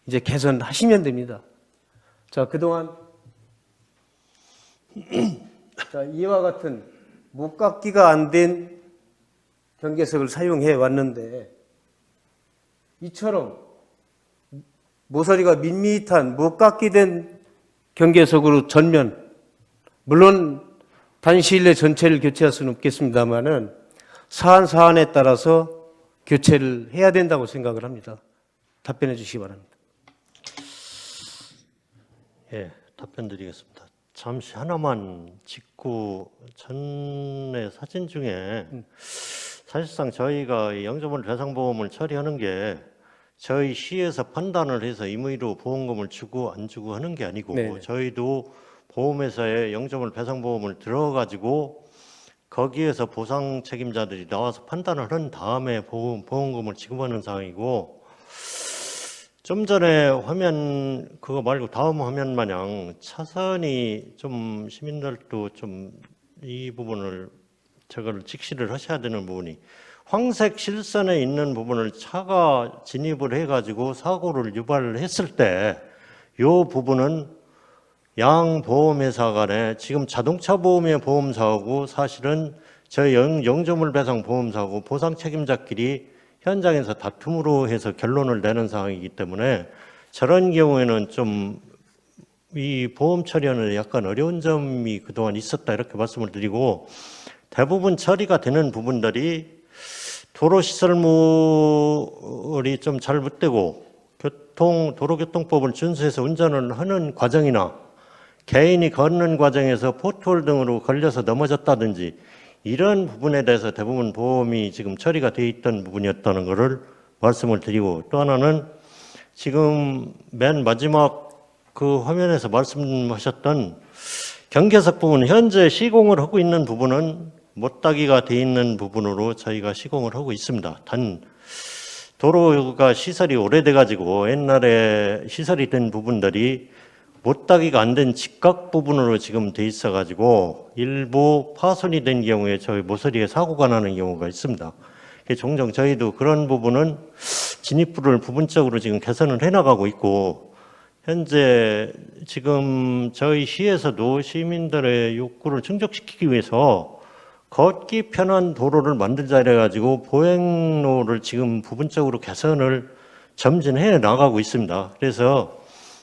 이제 개선하시면 됩니다. 자, 그동안 자, 이와 같은 목깎기가 안 된 경계석을 사용해 왔는데 이처럼 모서리가 밋밋한 목깎기 된 경계석으로 전면 물론 단시일 내 전체를 교체할 수는 없겠습니다만은 사안에 따라서 교체를 해야 된다고 생각을 합니다. 답변해 주시기 바랍니다. 예, 답변 드리겠습니다. 잠시 하나만 짚고 전에 사진 중에 사실상 저희가 이 영조물 배상보험을 처리하는 게 저희 시에서 판단을 해서 임의로 보험금을 주고 안 주고 하는 게 아니고 네네. 저희도 보험회사에 영조물 배상보험을 들어가지고 거기에서 보상 책임자들이 나와서 판단을 한 다음에 보험금을 지급하는 상황이고 좀 전에 화면 그거 말고 다음 화면 마냥 차선이 좀 시민들도 좀 이 부분을 저걸 직시를 하셔야 되는 부분이 황색 실선에 있는 부분을 차가 진입을 해가지고 사고를 유발을 했을 때 이 부분은 양 보험회사 간에 지금 자동차 보험의 보험사하고 사실은 저희 영조물 배상 보험사하고 보상 책임자끼리 현장에서 다툼으로 해서 결론을 내는 상황이기 때문에 저런 경우에는 좀 이 보험 처리하는 약간 어려운 점이 그동안 있었다 이렇게 말씀을 드리고 대부분 처리가 되는 부분들이 도로시설물이 좀 잘못되고 도로교통법을 준수해서 운전을 하는 과정이나 개인이 걷는 과정에서 포트홀 등으로 걸려서 넘어졌다든지 이런 부분에 대해서 대부분 보험이 지금 처리가 돼 있던 부분이었다는 것을 말씀을 드리고 또 하나는 지금 맨 마지막 그 화면에서 말씀하셨던 경계석 부분 현재 시공을 하고 있는 부분은 못따기가 돼 있는 부분으로 저희가 시공을 하고 있습니다. 단 도로가 시설이 오래돼 가지고 옛날에 시설이 된 부분들이 못따기가 안 된 직각 부분으로 지금 돼 있어 가지고 일부 파손이 된 경우에 저희 모서리에 사고가 나는 경우가 있습니다. 종종 저희도 그런 부분은 진입부를 부분적으로 지금 개선을 해 나가고 있고 현재 지금 저희 시에서도 시민들의 욕구를 충족시키기 위해서 걷기 편한 도로를 만들자 이래가지고 보행로를 지금 부분적으로 개선을 점진해 나가고 있습니다. 그래서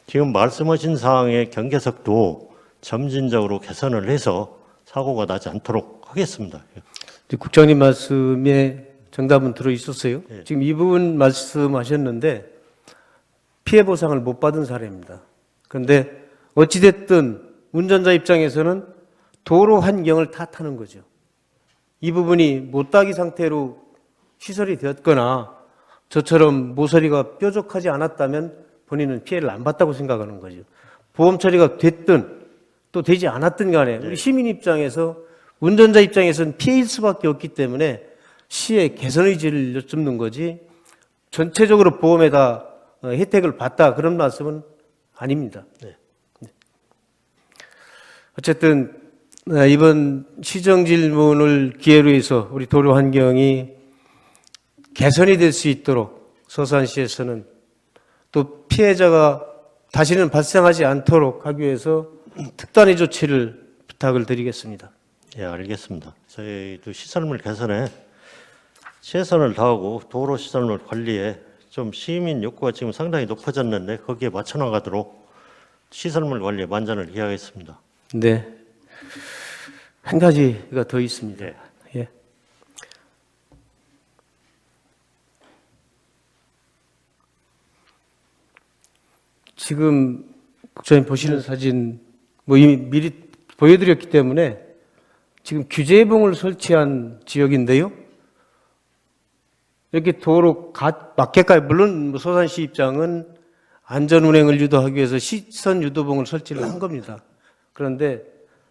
지금 말씀하신 사항의 경계석도 점진적으로 개선을 해서 사고가 나지 않도록 하겠습니다. 국장님 말씀에 정답은 들어 있었어요. 네. 지금 이 부분 말씀하셨는데 피해 보상을 못 받은 사례입니다. 그런데 어찌됐든 운전자 입장에서는 도로 환경을 탓하는 거죠. 이 부분이 못따기 상태로 시설이 되었거나 저처럼 모서리가 뾰족하지 않았다면 본인은 피해를 안 봤다고 생각하는 거죠. 보험 처리가 됐든 또 되지 않았든 간에 우리 시민 입장에서 운전자 입장에서는 피해일 수밖에 없기 때문에 시의 개선 의지를 여쭙는 거지 전체적으로 보험에다 혜택을 받다 그런 말씀은 아닙니다. 네. 어쨌든 이번 시정 질문을 기회로 해서 우리 도로 환경이 개선이 될 수 있도록 서산시에서는 또 피해자가 다시는 발생하지 않도록 하기 위해서 특단의 조치를 부탁을 드리겠습니다. 예, 알겠습니다. 저희도 시설물 개선에 최선을 다하고 도로 시설물 관리에 좀 시민 욕구가 지금 상당히 높아졌는데 거기에 맞춰 나가도록 시설물 관리에 만전을 기하겠습니다. 네. 한 가지가 더 있습니다. 예. 지금 국장님 보시는 사진 뭐 이미 미리 보여드렸기 때문에 지금 규제봉을 설치한 지역인데요. 이렇게 도로 막개까지 물론 소산시 입장은 안전 운행을 유도하기 위해서 시선 유도봉을 설치를 한 겁니다. 그런데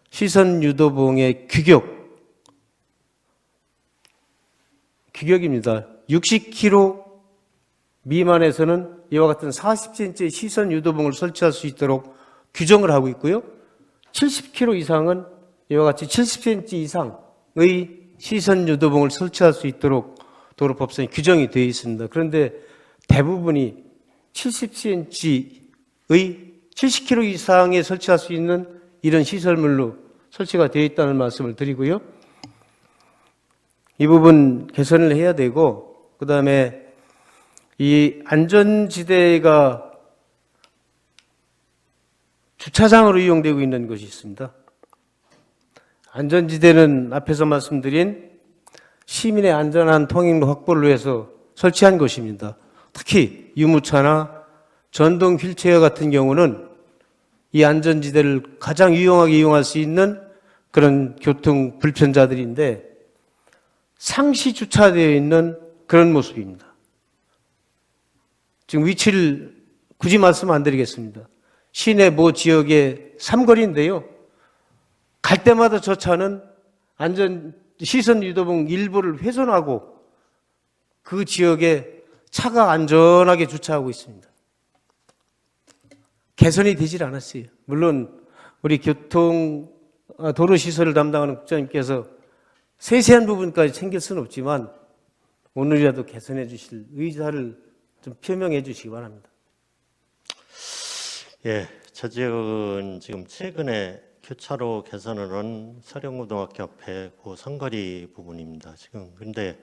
시선 유도봉의 규격입니다. 60km 미만에서는 이와 같은 40cm의 시선 유도봉을 설치할 수 있도록 규정을 하고 있고요. 70km 이상은 이와 같이 70cm 이상의 시선 유도봉을 설치할 수 있도록 도로법상에 규정이 되어 있습니다. 그런데 대부분이 70cm의 70km 이상에 설치할 수 있는 이런 시설물로 설치가 되어 있다는 말씀을 드리고요. 이 부분 개선을 해야 되고, 그 다음에 이 안전지대가 주차장으로 이용되고 있는 것이 있습니다. 안전지대는 앞에서 말씀드린 시민의 안전한 통행로 확보를 위해서 설치한 것입니다. 특히 유모차나 전동 휠체어 같은 경우는 이 안전지대를 가장 유용하게 이용할 수 있는 그런 교통 불편자들인데 상시 주차되어 있는 그런 모습입니다. 지금 위치를 굳이 말씀 안 드리겠습니다. 시내 모 지역의 삼거리인데요. 갈 때마다 저 차는 시선 유도봉 일부를 훼손하고 그 지역에 차가 안전하게 주차하고 있습니다. 개선이 되질 않았어요. 물론 우리 도로시설을 담당하는 국장님께서 세세한 부분까지 챙길 수는 없지만 오늘이라도 개선해 주실 의사를 좀 표명해 주시기 바랍니다. 예, 저 지역은 지금 최근에 교차로 개선을 한 서령고등학교 앞에 그 상거리 부분입니다. 지금 근데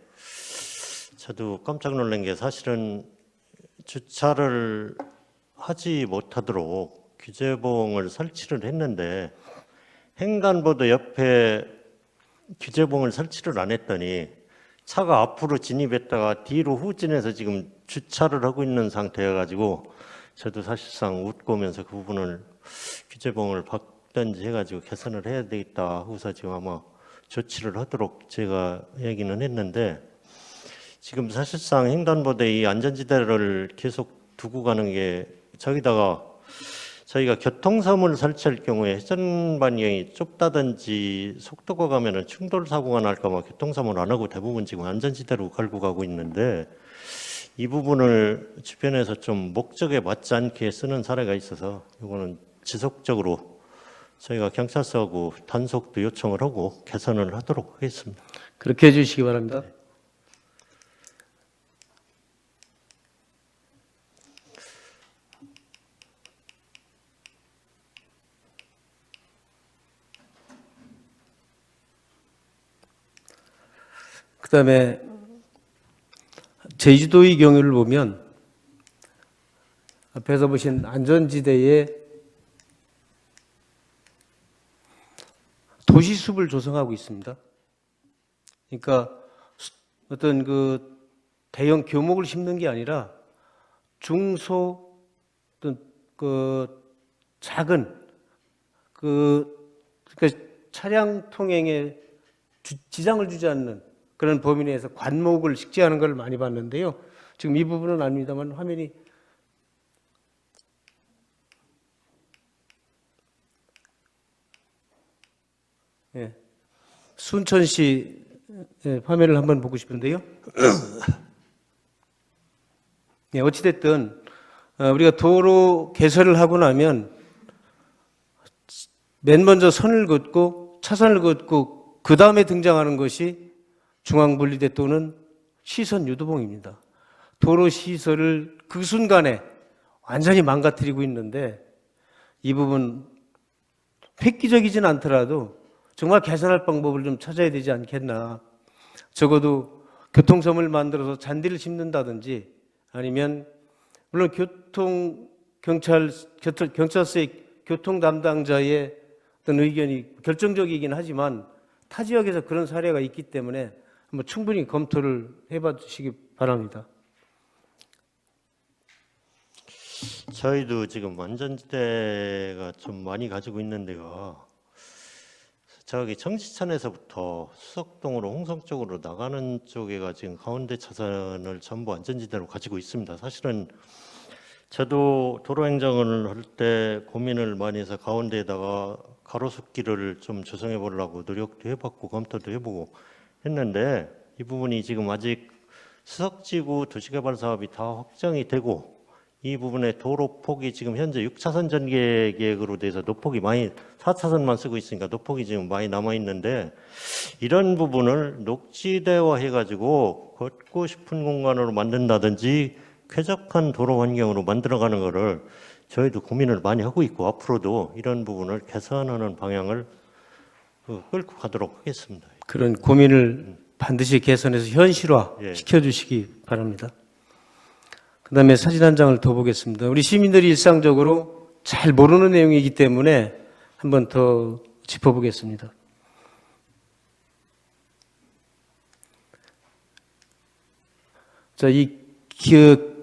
저도 깜짝 놀란 게 사실은 주차를 하지 못하도록 규제봉을 설치를 했는데 횡단보도 옆에 규제봉을 설치를 안 했더니 차가 앞으로 진입했다가 뒤로 후진해서 지금 주차를 하고 있는 상태여가지고 저도 사실상 웃고 오면서 그 부분을 규제봉을 바꾸든지 해가지고 개선을 해야 되겠다 하고서 지금 아마 조치를 하도록 제가 얘기는 했는데 지금 사실상 횡단보도에 이 안전지대를 계속 두고 가는 게 저기다가 저희가 교통섬을 설치할 경우에 회전 반경이 좁다든지 속도가 가면은 충돌 사고가 날까 봐 교통섬을 안 하고 대부분 지금 안전지대로 걸고 가고 있는데 이 부분을 주변에서 좀 목적에 맞지 않게 쓰는 사례가 있어서 이거는 지속적으로 저희가 경찰서하고 단속도 요청을 하고 개선을 하도록 하겠습니다. 그렇게 해주시기 바랍니다. 그 다음에 제주도의 경우를 보면 앞에서 보신 안전지대에 도시숲을 조성하고 있습니다. 그러니까 어떤 그 대형 교목을 심는 게 아니라 중소 어떤 그 작은 그러니까 차량 통행에 지장을 주지 않는 그런 범위 내에서 관목을 식재하는 걸 많이 봤는데요. 지금 이 부분은 아닙니다만 화면이 순천시 화면을 한번 보고 싶은데요. 어찌됐든 우리가 도로 개설을 하고 나면 맨 먼저 선을 긋고 차선을 긋고 그 다음에 등장하는 것이 중앙분리대 또는 시선 유도봉입니다. 도로 시설을 그 순간에 완전히 망가뜨리고 있는데 이 부분 획기적이진 않더라도 정말 개선할 방법을 좀 찾아야 되지 않겠나. 적어도 교통섬을 만들어서 잔디를 심는다든지 아니면 물론 경찰서의 교통 담당자의 어떤 의견이 결정적이긴 하지만 타 지역에서 그런 사례가 있기 때문에 한번 충분히 검토를 해봐 주시기 바랍니다. 저희도 지금 안전지대가 좀 많이 가지고 있는데요. 저기 청지천에서부터 수석동으로 홍성 쪽으로 나가는 쪽에가 지금 가운데 차선을 전부 안전지대로 가지고 있습니다. 사실은 저도 도로행정을 할 때 고민을 많이 해서 가운데에다가 가로수길을 좀 조성해 보려고 노력도 해봤고 검토도 해보고 했는데 이 부분이 지금 아직 수석지구 도시개발 사업이 다 확정이 되고 이 부분의 도로 폭이 지금 현재 6차선 전개 계획으로 돼서 노폭이 많이 4차선만 쓰고 있으니까 노폭이 지금 많이 남아 있는데 이런 부분을 녹지대화 해가지고 걷고 싶은 공간으로 만든다든지 쾌적한 도로 환경으로 만들어가는 거를 저희도 고민을 많이 하고 있고 앞으로도 이런 부분을 개선하는 방향을 끌고 가도록 하겠습니다. 그런 고민을 반드시 개선해서 현실화 예. 시켜주시기 바랍니다. 그 다음에 사진 한 장을 더 보겠습니다. 우리 시민들이 일상적으로 잘 모르는 내용이기 때문에 한 번 더 짚어보겠습니다. 자, 이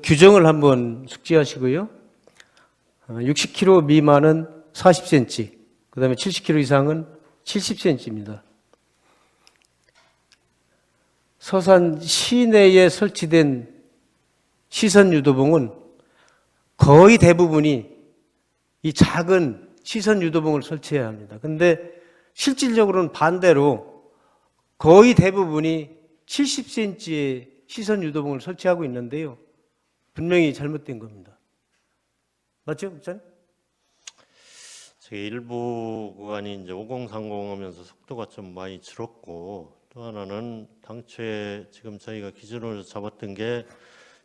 규정을 한번 숙지하시고요. 60km 미만은 40cm, 그 다음에 70km 이상은 70cm입니다. 서산 시내에 설치된 시선 유도봉은 거의 대부분이 이 작은 시선 유도봉을 설치해야 합니다. 근데 실질적으로는 반대로 거의 대부분이 70cm의 시선 유도봉을 설치하고 있는데요. 분명히 잘못된 겁니다. 맞죠, 국장님? 제 일부 구간이 이제 5030 하면서 속도가 좀 많이 줄었고 또 하나는 당초에 지금 저희가 기준으로 잡았던 게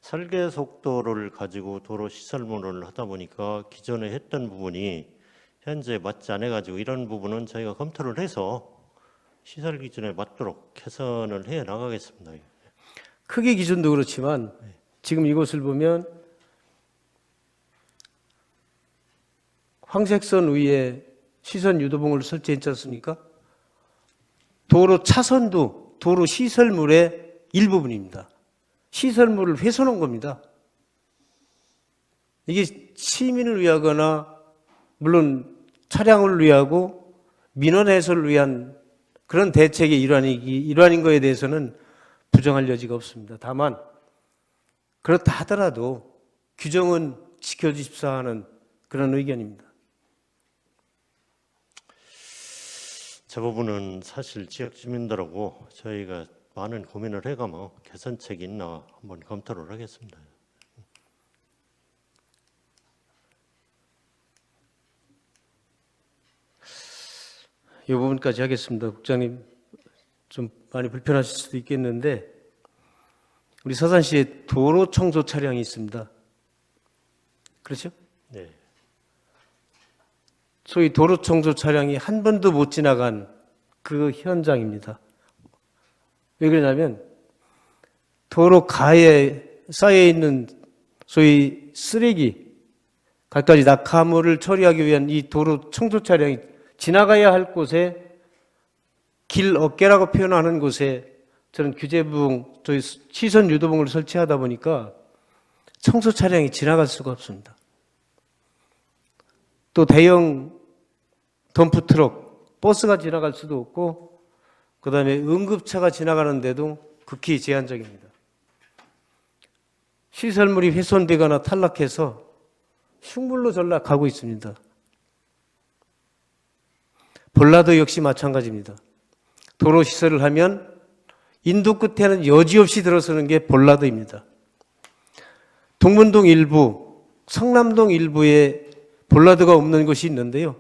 설계 속도를 가지고 도로 시설물을 하다 보니까 기존에 했던 부분이 현재 맞지 않아 가지고 이런 부분은 저희가 검토를 해서 시설 기준에 맞도록 개선을 해 나가겠습니다. 크기 기준도 그렇지만 지금 이곳을 보면 황색선 위에 시선 유도봉을 설치했지 않습니까? 도로 차선도 도로 시설물의 일부분입니다. 시설물을 훼손한 겁니다. 이게 시민을 위하거나 물론 차량을 위하고 민원 해소를 위한 그런 대책의 일환인 거에 대해서는 부정할 여지가 없습니다. 다만 그렇다 하더라도 규정은 지켜주십사 하는 그런 의견입니다. 저 부분은 사실 지역 주민들하고 저희가 많은 고민을 해가며 개선책이 있나 한번 검토를 하겠습니다. 이 부분까지 하겠습니다. 국장님 좀 많이 불편하실 수도 있겠는데 우리 서산시에 도로 청소 차량이 있습니다. 그렇죠? 네. 소위 도로 청소 차량이 한 번도 못 지나간 그 현장입니다. 왜 그러냐면 도로 가에 쌓여 있는 소위 쓰레기, 갖가지 낙하물을 처리하기 위한 이 도로 청소 차량이 지나가야 할 곳에 길 어깨라고 표현하는 곳에 저는 규제부봉, 저희 시선 유도봉을 설치하다 보니까 청소 차량이 지나갈 수가 없습니다. 또 대형 덤프 트럭, 버스가 지나갈 수도 없고 그 다음에 응급차가 지나가는데도 극히 제한적입니다. 시설물이 훼손되거나 탈락해서 흉물로 전락하고 있습니다. 볼라도 역시 마찬가지입니다. 도로 시설을 하면 인도 끝에는 여지없이 들어서는 게 볼라도입니다. 동문동 일부, 성남동 일부에 볼라드가 없는 곳이 있는데요.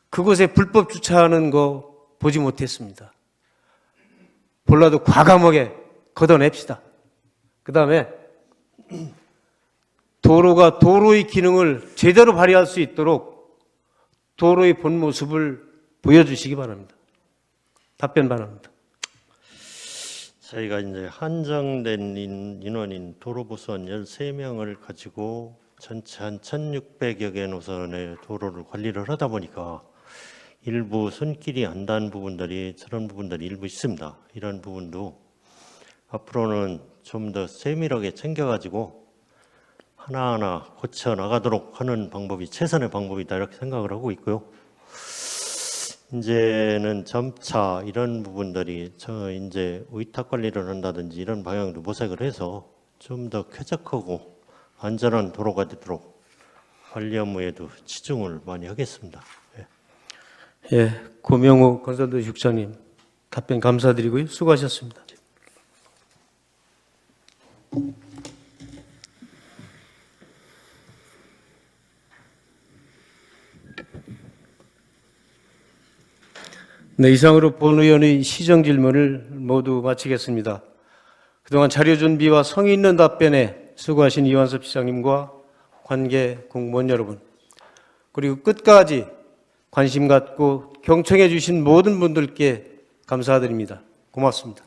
그곳에 불법 주차하는 거 보지 못했습니다. 볼라드 과감하게 걷어냅시다. 그 다음에 도로가 도로의 기능을 제대로 발휘할 수 있도록 도로의 본 모습을 보여주시기 바랍니다. 답변 바랍니다. 저희가 이제 한정된 인원인 도로부선 13명을 가지고 전체 한 1,600여 개 노선의 도로를 관리를 하다 보니까 일부 손길이 안 닿은 부분들이 저런 부분들이 일부 있습니다. 이런 부분도 앞으로는 좀 더 세밀하게 챙겨가지고 하나하나 고쳐 나가도록 하는 방법이 최선의 방법이다 이렇게 생각을 하고 있고요. 이제는 점차 이런 부분들이 이제 위탁 관리를 한다든지 이런 방향도 모색을 해서 좀 더 쾌적하고 안전한 도로가 되도록 관리 업무에도 치중을 많이 하겠습니다. 예, 고명호 건설도시 국장님 답변 감사드리고요. 수고하셨습니다. 네, 이상으로 본 의원의 시정 질문을 모두 마치겠습니다. 그동안 자료 준비와 성의 있는 답변에 수고하신 이완섭 시장님과 관계 공무원 여러분, 그리고 끝까지 관심 갖고 경청해 주신 모든 분들께 감사드립니다. 고맙습니다.